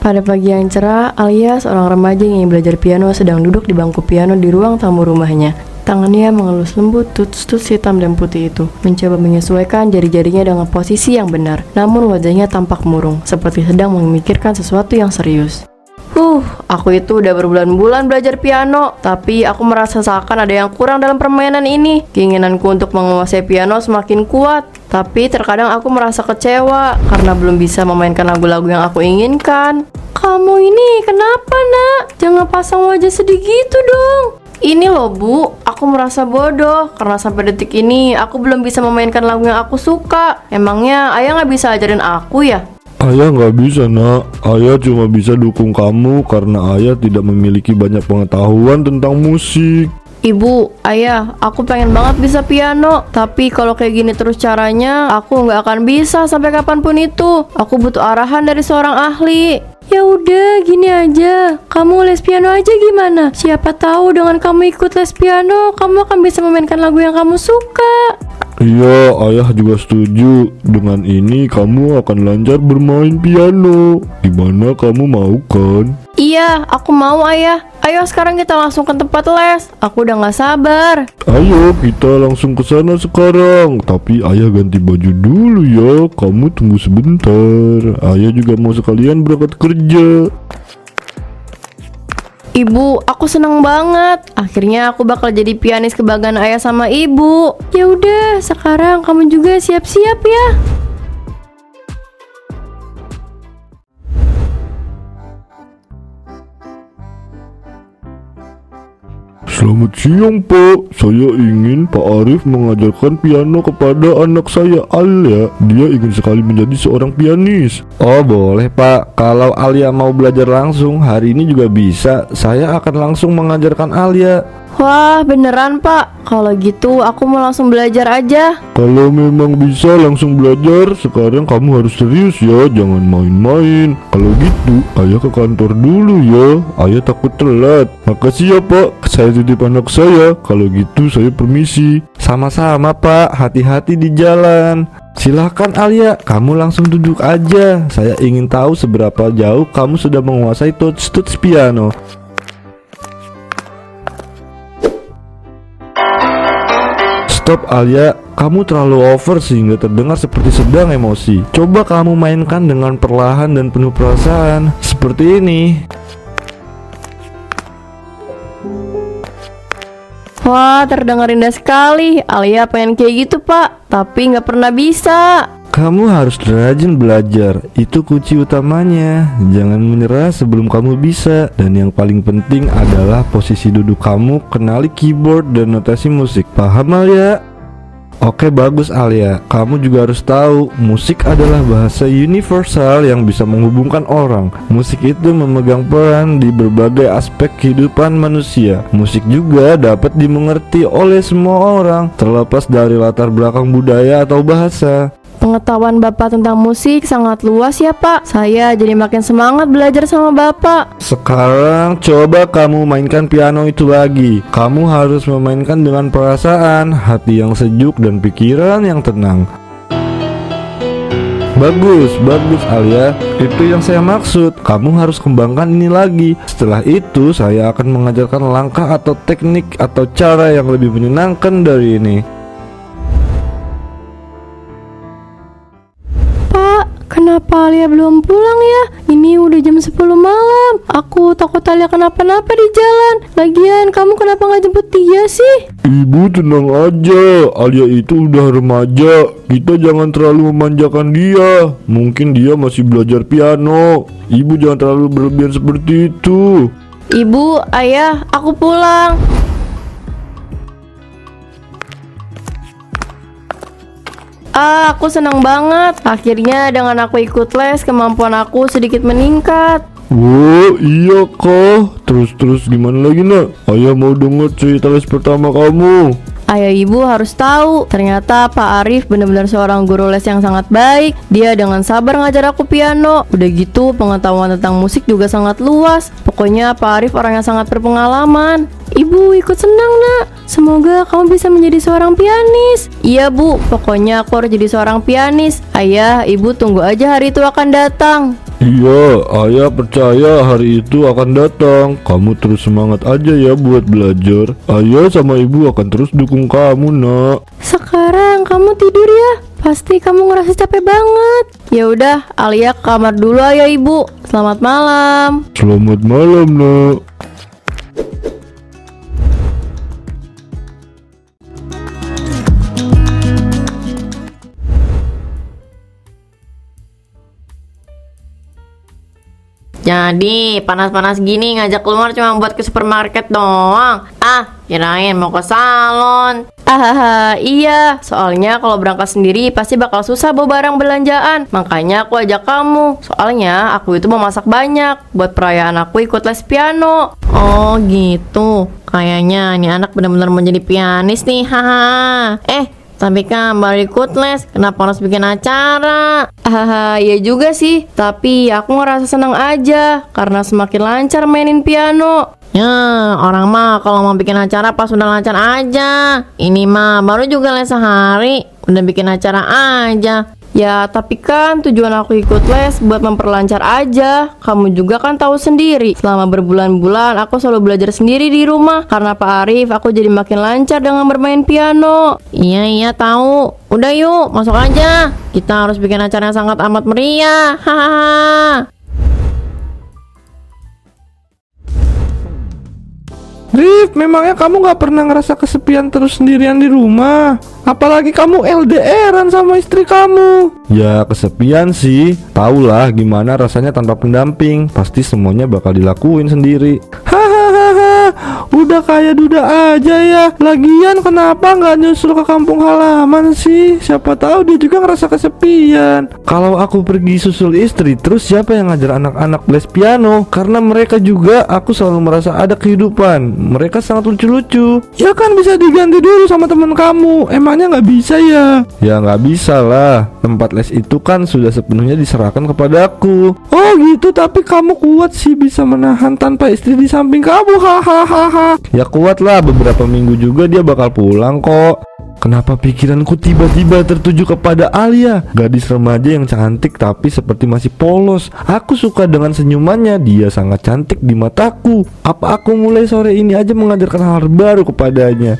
Pada pagi yang cerah, Alia, seorang remaja yang ingin belajar piano, sedang duduk di bangku piano di ruang tamu rumahnya. Tangannya mengelus lembut tuts-tuts hitam dan putih itu, mencoba menyesuaikan jari-jarinya dengan posisi yang benar. Namun wajahnya tampak murung, seperti sedang memikirkan sesuatu yang serius. Aku itu udah berbulan-bulan belajar piano, tapi aku merasa seakan ada yang kurang dalam permainan ini. Keinginanku untuk menguasai piano semakin kuat, tapi terkadang aku merasa kecewa karena belum bisa memainkan lagu-lagu yang aku inginkan. Kamu ini kenapa, nak? Jangan pasang wajah sedih gitu dong. Ini loh, Bu, aku merasa bodoh karena sampai detik ini aku belum bisa memainkan lagu yang aku suka. Emangnya ayah nggak bisa ajarin aku ya? Ayah nggak bisa, nak. Ayah cuma bisa dukung kamu karena ayah tidak memiliki banyak pengetahuan tentang musik. Ibu, ayah, aku pengen banget bisa piano. Tapi kalau kayak gini terus caranya, aku nggak akan bisa sampai kapanpun itu. Aku butuh arahan dari seorang ahli. Ya udah, gini aja. Kamu les piano aja gimana? Siapa tahu dengan kamu ikut les piano, kamu akan bisa memainkan lagu yang kamu suka. Iya, ayah juga setuju. Dengan ini kamu akan lancar bermain piano. Gimana, kamu mau kan? Iya, aku mau, ayah. Ayo sekarang kita langsung ke tempat les. Aku udah gak sabar. Ayo kita langsung ke sana sekarang. Tapi ayah ganti baju dulu ya. Kamu tunggu sebentar. Ayah juga mau sekalian berangkat kerja. Ibu, aku seneng banget. Akhirnya aku bakal jadi pianis kebanggaan ayah sama ibu. Ya udah, sekarang kamu juga siap-siap ya. Selamat siang, Pak. Saya ingin Pak Arif mengajarkan piano kepada anak saya, Alia. Dia ingin sekali menjadi seorang pianis. Oh, boleh, Pak. Kalau Alia mau belajar langsung, hari ini juga bisa. Saya akan langsung mengajarkan Alia. Wah, beneran, Pak? Kalau gitu aku mau langsung belajar aja. Kalau memang bisa langsung belajar, sekarang kamu harus serius ya, jangan main-main. Kalau gitu, ayah ke kantor dulu ya. Ayah takut telat. Makasih ya, Pak. Saya titip anak saya. Kalau gitu saya permisi. Sama-sama, Pak. Hati-hati di jalan. Silahkan Alia, kamu langsung duduk aja. Saya ingin tahu seberapa jauh kamu sudah menguasai tuts-tuts piano. Stop Alia, kamu terlalu over sehingga terdengar seperti sedang emosi. Coba kamu mainkan dengan perlahan dan penuh perasaan. Seperti ini. Wah, terdengar indah sekali. Alia pengen kayak gitu, Pak, tapi nggak pernah bisa. Kamu harus rajin belajar, itu kunci utamanya. Jangan menyerah sebelum kamu bisa. Dan yang paling penting adalah posisi duduk kamu, kenali keyboard dan notasi musik. Paham Alia? Oke, bagus Alia. Kamu juga harus tahu, musik adalah bahasa universal yang bisa menghubungkan orang. Musik itu memegang peran di berbagai aspek kehidupan manusia. Musik juga dapat dimengerti oleh semua orang, terlepas dari latar belakang budaya atau bahasa. Pengetahuan Bapak tentang musik sangat luas ya, Pak. Saya jadi makin semangat belajar sama Bapak. Sekarang coba kamu mainkan piano itu lagi. Kamu harus memainkan dengan perasaan, hati yang sejuk dan pikiran yang tenang. Bagus Alia. Itu yang saya maksud. Kamu harus kembangkan ini lagi. Setelah itu saya akan mengajarkan langkah atau teknik atau cara yang lebih menyenangkan dari ini. Kenapa Alia belum pulang ya? Ini udah jam 10 malam. Aku takut Alia kenapa-napa di jalan. Lagian kamu kenapa gak jemput dia sih? Ibu tenang aja, Alia itu udah remaja. Kita jangan terlalu memanjakan dia. Mungkin dia masih belajar piano. Ibu jangan terlalu berlebihan seperti itu. Ibu, ayah, aku pulang. Aku senang banget. Akhirnya dengan aku ikut les, kemampuan aku sedikit meningkat. Wow, iya kah? Terus gimana lagi, nak? Ayah mau denger cerita les pertama kamu. Ayah ibu harus tahu, ternyata Pak Arif benar-benar seorang guru les yang sangat baik. Dia dengan sabar ngajar aku piano. Udah gitu pengetahuan tentang musik juga sangat luas. Pokoknya Pak Arif orang yang sangat berpengalaman. Ibu ikut senang, nak. Semoga kamu bisa menjadi seorang pianis. Iya, Bu, pokoknya aku harus jadi seorang pianis. Ayah, ibu tunggu aja hari itu akan datang. Iya, ayah percaya hari itu akan datang. Kamu terus semangat aja ya buat belajar. Ayah sama ibu akan terus dukung kamu, nak. Sekarang kamu tidur ya. Pasti kamu ngerasa capek banget. Ya udah, Alia ke kamar dulu ya ibu. Selamat malam. Selamat malam, nak. Jadi panas-panas gini ngajak keluar cuma buat ke supermarket doang. Kirain mau ke salon. Iya, soalnya kalau berangkat sendiri pasti bakal susah bawa barang belanjaan. Makanya aku ajak kamu. Soalnya aku itu mau masak banyak buat perayaan aku ikut les piano. Oh gitu. Kayaknya nih anak benar-benar mau jadi pianis nih. Haha. Tapi kan baru ikut les, kenapa harus bikin acara? Iya juga sih. Tapi aku ngerasa senang aja karena semakin lancar mainin piano. Ya, orang mah kalau mau bikin acara pas udah lancar aja. Ini mah baru juga les sehari, udah bikin acara aja. Ya, tapi kan tujuan aku ikut les buat memperlancar aja. Kamu juga kan tahu sendiri, selama berbulan-bulan aku selalu belajar sendiri di rumah. Karena Pak Arif, aku jadi makin lancar dengan bermain piano. Iya tahu. Udah yuk, masuk aja. Kita harus bikin acara yang sangat amat meriah. Hahaha. Rif, memangnya kamu gak pernah ngerasa kesepian terus sendirian di rumah? Apalagi kamu LDRan sama istri kamu. Ya kesepian sih. Taulah gimana rasanya tanpa pendamping. Pasti semuanya bakal dilakuin sendiri. Hahaha, udah kayak duda aja ya. Lagian kenapa gak nyusul ke kampung halaman sih? Siapa tahu dia juga ngerasa kesepian. Kalau aku pergi susul istri, terus siapa yang ngajar anak-anak les piano? Karena mereka juga aku selalu merasa ada kehidupan. Mereka sangat lucu-lucu. Ya kan bisa diganti dulu sama teman kamu. Emangnya nggak bisa ya? Ya nggak bisa lah. Tempat les itu kan sudah sepenuhnya diserahkan kepadaku. Oh gitu, tapi kamu kuat sih bisa menahan tanpa istri di samping kamu. Hahaha. Ya kuat lah, beberapa minggu juga dia bakal pulang kok. Kenapa pikiranku tiba-tiba tertuju kepada Alia, gadis remaja yang cantik tapi seperti masih polos. Aku suka dengan senyumannya, dia sangat cantik di mataku. Apa aku mulai sore ini aja mengajarkan hal baru kepadanya?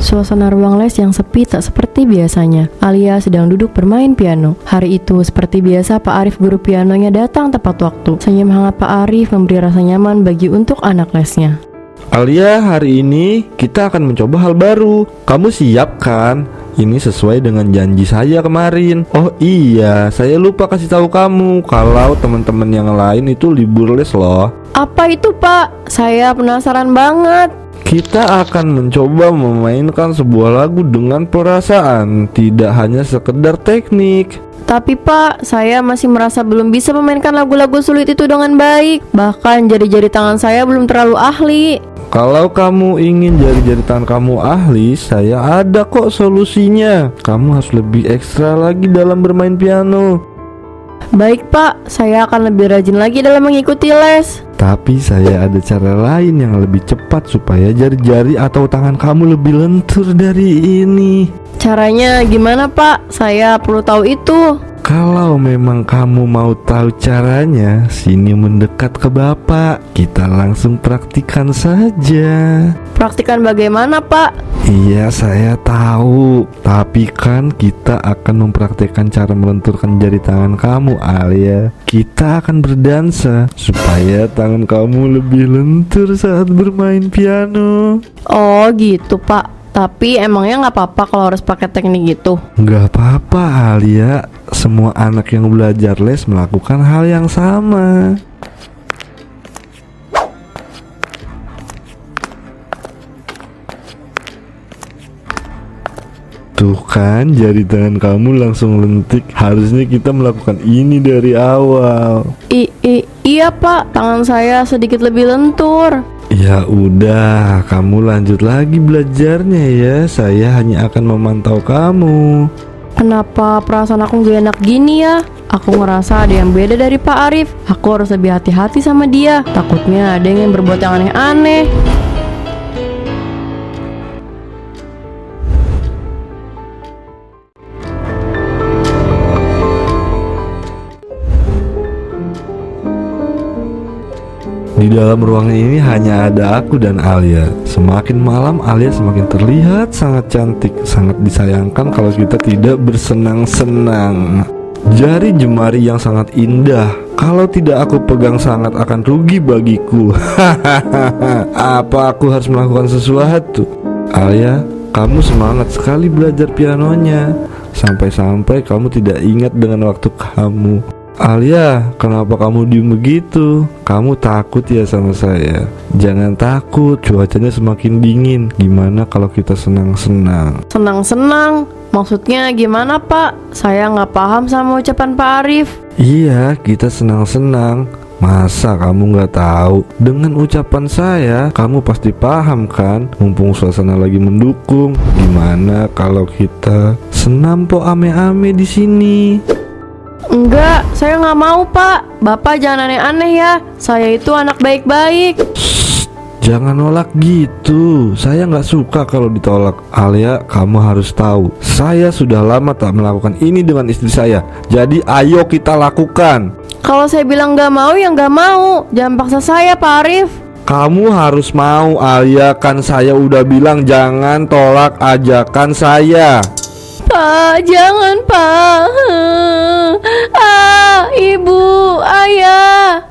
Suasana ruang les yang sepi tak seperti biasanya. Alia sedang duduk bermain piano. Hari itu seperti biasa Pak Arif guru pianonya datang tepat waktu. Senyum hangat Pak Arif memberi rasa nyaman bagi untuk anak lesnya. Alia, hari ini kita akan mencoba hal baru. Kamu siap kan? Ini sesuai dengan janji saya kemarin. Oh iya, saya lupa kasih tahu kamu kalau teman-teman yang lain itu libur les loh. Apa itu Pak? Saya penasaran banget. Kita akan mencoba memainkan sebuah lagu dengan perasaan, tidak hanya sekedar teknik. Tapi Pak, saya masih merasa belum bisa memainkan lagu-lagu sulit itu dengan baik. Bahkan jari-jari tangan saya belum terlalu ahli. Kalau kamu ingin jari-jari tangan kamu ahli, saya ada kok solusinya. Kamu harus lebih ekstra lagi dalam bermain piano. Baik Pak, saya akan lebih rajin lagi dalam mengikuti les. Tapi saya ada cara lain yang lebih cepat supaya jari-jari atau tangan kamu lebih lentur dari ini. Caranya gimana Pak? Saya perlu tahu itu. Kalau memang kamu mau tahu caranya, sini mendekat ke Bapak. Kita langsung praktikan saja. Praktikan bagaimana Pak? Iya, saya tahu. Tapi kan kita akan mempraktikkan cara melenturkan jari tangan kamu, Alia. Kita akan berdansa supaya tangan kamu lebih lentur saat bermain piano. Oh gitu Pak. Tapi emangnya nggak apa-apa kalau harus pakai teknik itu? Nggak apa-apa, Alia. Semua anak yang belajar les melakukan hal yang sama. Tuh kan, jari tangan kamu langsung lentik. Harusnya kita melakukan ini dari awal. Iya Pak, tangan saya sedikit lebih lentur. Ya udah, kamu lanjut lagi belajarnya ya. Saya hanya akan memantau kamu. Kenapa perasaan aku gak enak gini ya? Aku ngerasa ada yang beda dari Pak Arif. Aku harus lebih hati-hati sama dia. Takutnya ada yang berbuat yang aneh-aneh. Di dalam ruangan ini hanya ada aku dan Alia. Semakin malam Alia semakin terlihat sangat cantik. Sangat disayangkan kalau kita tidak bersenang-senang. Jari jemari yang sangat indah. Kalau tidak aku pegang sangat akan rugi bagiku. Apa aku harus melakukan sesuatu? Alia, kamu semangat sekali belajar pianonya. Sampai-sampai kamu tidak ingat dengan waktu kamu. Alia, kenapa kamu diem begitu? Kamu takut ya sama saya? Jangan takut, cuacanya semakin dingin. Gimana kalau kita senang-senang? Senang-senang? Maksudnya gimana Pak? Saya nggak paham sama ucapan Pak Arif. Iya, kita senang-senang. Masa kamu nggak tahu? Dengan ucapan saya, kamu pasti paham kan? Mumpung suasana lagi mendukung. Gimana kalau kita senam po ame-ame di sini? Enggak, saya nggak mau Pak. Bapak jangan aneh-aneh ya. Saya itu anak baik-baik. Jangan nolak gitu. Saya nggak suka kalau ditolak. Alia, kamu harus tahu, saya sudah lama tak melakukan ini dengan istri saya. Jadi ayo kita lakukan. Kalau saya bilang nggak mau ya nggak mau. Jangan paksa saya Pak Arif. Kamu harus mau, Alia. Kan saya udah bilang jangan tolak ajakan saya. Pak, jangan Pak. Ibu, ayah.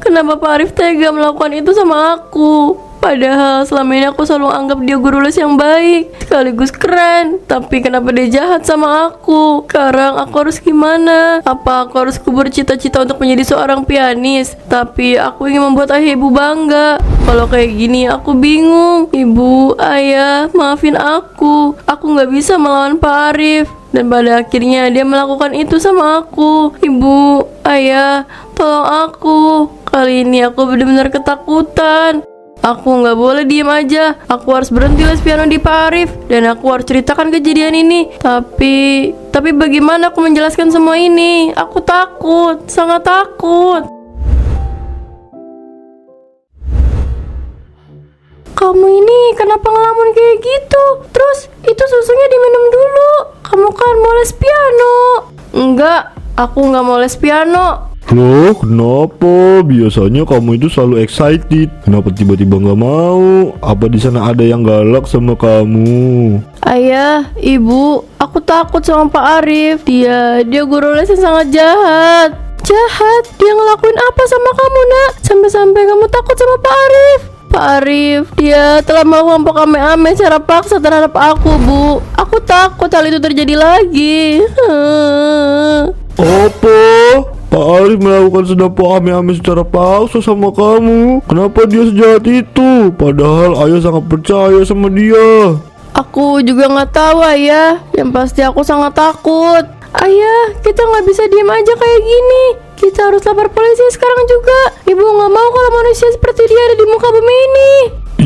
Kenapa Pak Arif tega melakukan itu sama aku? Padahal selama ini aku selalu anggap dia guru les yang baik, sekaligus keren. Tapi kenapa dia jahat sama aku? Sekarang aku harus gimana? Apa aku harus kubur cita-cita untuk menjadi seorang pianis? Tapi aku ingin membuat ayah ibu bangga. Kalau kayak gini aku bingung. Ibu, ayah, maafin aku. Aku gak bisa melawan Pak Arif. Dan pada akhirnya dia melakukan itu sama aku. Ibu, ayah, tolong aku. Kali ini aku benar-benar ketakutan. Aku nggak boleh diem aja. Aku harus berhenti les piano di Pak Arif. Dan aku harus ceritakan kejadian ini. Tapi bagaimana aku menjelaskan semua ini? Aku takut, sangat takut. Kamu ini kenapa ngelamun kayak gitu? Terus itu susunya diminum dulu. Kamu kan mau les piano. Enggak, aku nggak mau les piano. Loh, kenapa? Biasanya kamu itu selalu excited. Kenapa tiba-tiba nggak mau? Apa di sana ada yang galak sama kamu? Ayah, ibu, aku takut sama Pak Arif. Dia guru les yang sangat jahat. Jahat? Dia ngelakuin apa sama kamu, Nak? Sampai-sampai kamu takut sama Pak Arif. Pak Arif, dia telah melakukan ame-ame secara paksa terhadap aku, Bu. Aku takut hal itu terjadi lagi. Apa? Pak Arif melakukan sedang ame-ame secara paksa sama kamu. Kenapa dia sejahat itu? Padahal ayah sangat percaya sama dia. Aku juga nggak tahu, Ayah. Yang pasti aku sangat takut. Ayah, kita nggak bisa diem aja kayak gini. Kita harus lapor polisi sekarang juga. Ibu nggak mau kalau manusia seperti dia ada di muka bumi ini.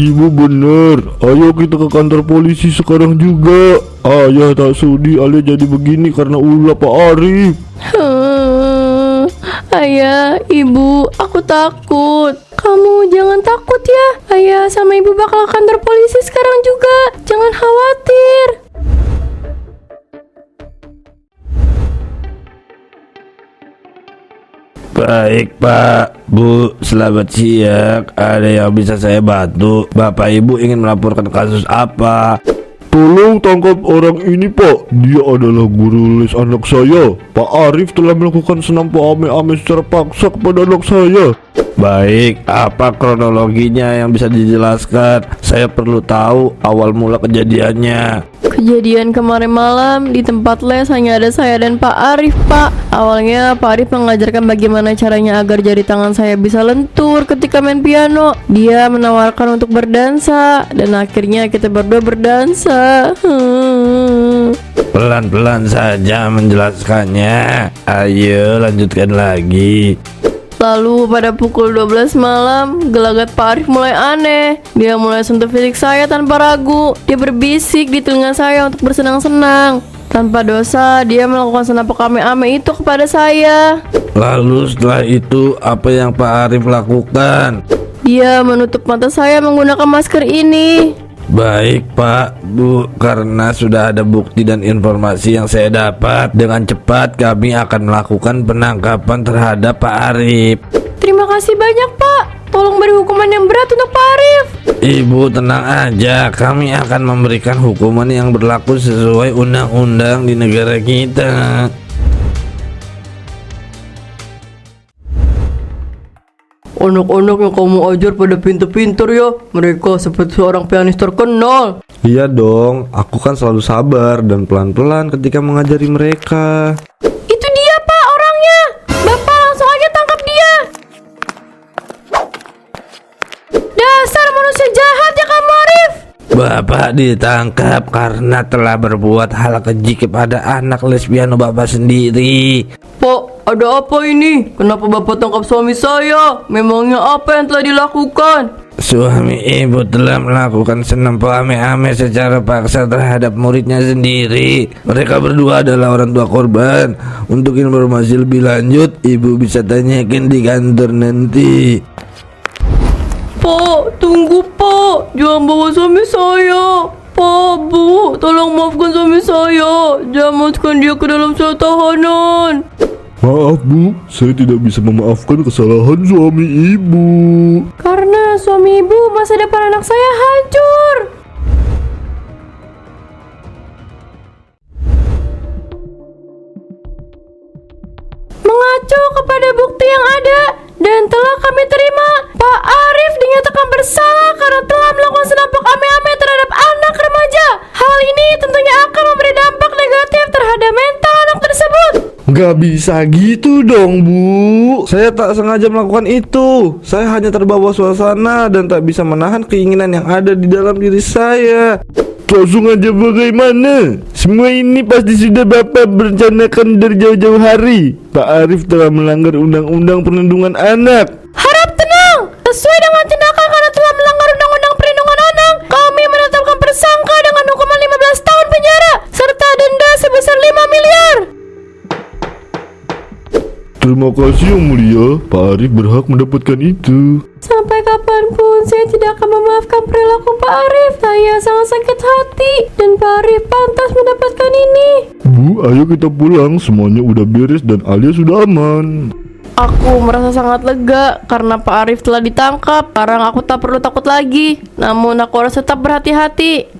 Ibu bener. Ayo kita ke kantor polisi sekarang juga. Ayah tak sudi Alia jadi begini karena ulah Pak Arif. Ayah, ibu, aku takut. Kamu jangan takut ya. Ayah sama ibu bakal ke kantor polisi sekarang juga. Jangan khawatir. Baik Pak, Bu, selamat siang. Ada yang bisa saya bantu? Bapak Ibu ingin melaporkan kasus apa? Tolong tangkap orang ini Pak. Dia adalah guru les anak saya. Pak Arif telah melakukan senam ame-ame secara paksa kepada anak saya. Baik, apa kronologinya yang bisa dijelaskan? Saya perlu tahu awal mula kejadiannya. Kejadian kemarin malam di tempat les hanya ada saya dan Pak Arif, Pak. Awalnya Pak Arif mengajarkan bagaimana caranya agar jari tangan saya bisa lentur ketika main piano. Dia menawarkan untuk berdansa dan akhirnya kita berdua berdansa. Pelan-pelan saja menjelaskannya. Ayo lanjutkan lagi. Lalu pada pukul 12 malam, gelagat Pak Arif mulai aneh. Dia mulai sentuh fisik saya tanpa ragu. Dia berbisik di telinga saya untuk bersenang-senang. Tanpa dosa, dia melakukan senapak ame-ame itu kepada saya. Lalu setelah itu apa yang Pak Arif lakukan? Dia menutup mata saya menggunakan masker ini. Baik Pak, Bu, karena sudah ada bukti dan informasi yang saya dapat, dengan cepat kami akan melakukan penangkapan terhadap Pak Arif. Terima kasih banyak, Pak. Tolong beri hukuman yang berat untuk Pak Arif. Ibu tenang aja, kami akan memberikan hukuman yang berlaku sesuai undang-undang di negara kita. Anak-anak yang kamu ajar pada pinter-pinter ya. Mereka seperti seorang pianis terkenal. Iya dong, aku kan selalu sabar dan pelan-pelan ketika mengajari mereka. Itu dia, Pak, orangnya. Bapak langsung aja tangkap dia. Dasar manusia jahat ya kamu, Arif. Bapak ditangkap karena telah berbuat hal keji kepada anak les piano Bapak sendiri. Pak, ada apa ini? Kenapa Bapak tangkap suami saya? Memangnya apa yang telah dilakukan? Suami ibu telah melakukan senam ame-ame secara paksa terhadap muridnya sendiri. Mereka berdua adalah orang tua korban. Untuk informasi lebih lanjut, ibu bisa tanyakan di kantor nanti. Pak, tunggu Pak. Jangan bawa suami saya. Pak, Bu, tolong maafkan suami saya. Jangan masukkan dia ke dalam sel tahanan. Maaf Bu, saya tidak bisa memaafkan kesalahan suami ibu. Karena suami ibu masa depan anak saya hancur. Mengacu kepada bukti yang ada dan telah kami terima, Pak Arif dinyatakan bersalah karena telah melakukan senampok ame-ame terhadap anak remaja. Hal ini tentunya akan memberi dampak negatif terhadap mental anak tersebut. Gak bisa gitu dong Bu. Saya tak sengaja melakukan itu. Saya hanya terbawa suasana dan tak bisa menahan keinginan yang ada di dalam diri saya. Langsung aja bagaimana? Semua ini pasti sudah Bapak berencanakan dari jauh-jauh hari. Pak Arif telah melanggar undang-undang perlindungan anak. Harap tenang. Sesuai dengan tindakan karena telah melanggar undang-undang perlindungan anak, kami menetapkan tersangka dengan hukuman 15 tahun penjara serta denda sebesar 5 miliar. Terima kasih Yang Mulia, Pak Arif berhak mendapatkan itu. Sampai kapanpun saya tidak akan memaafkan perilaku Pak Arif. Saya sangat sakit hati dan Pak Arif pantas mendapatkan ini. Bu, ayo kita pulang. Semuanya udah beres dan Alia sudah aman. Aku merasa sangat lega karena Pak Arif telah ditangkap. Sekarang aku tak perlu takut lagi. Namun aku harus tetap berhati-hati.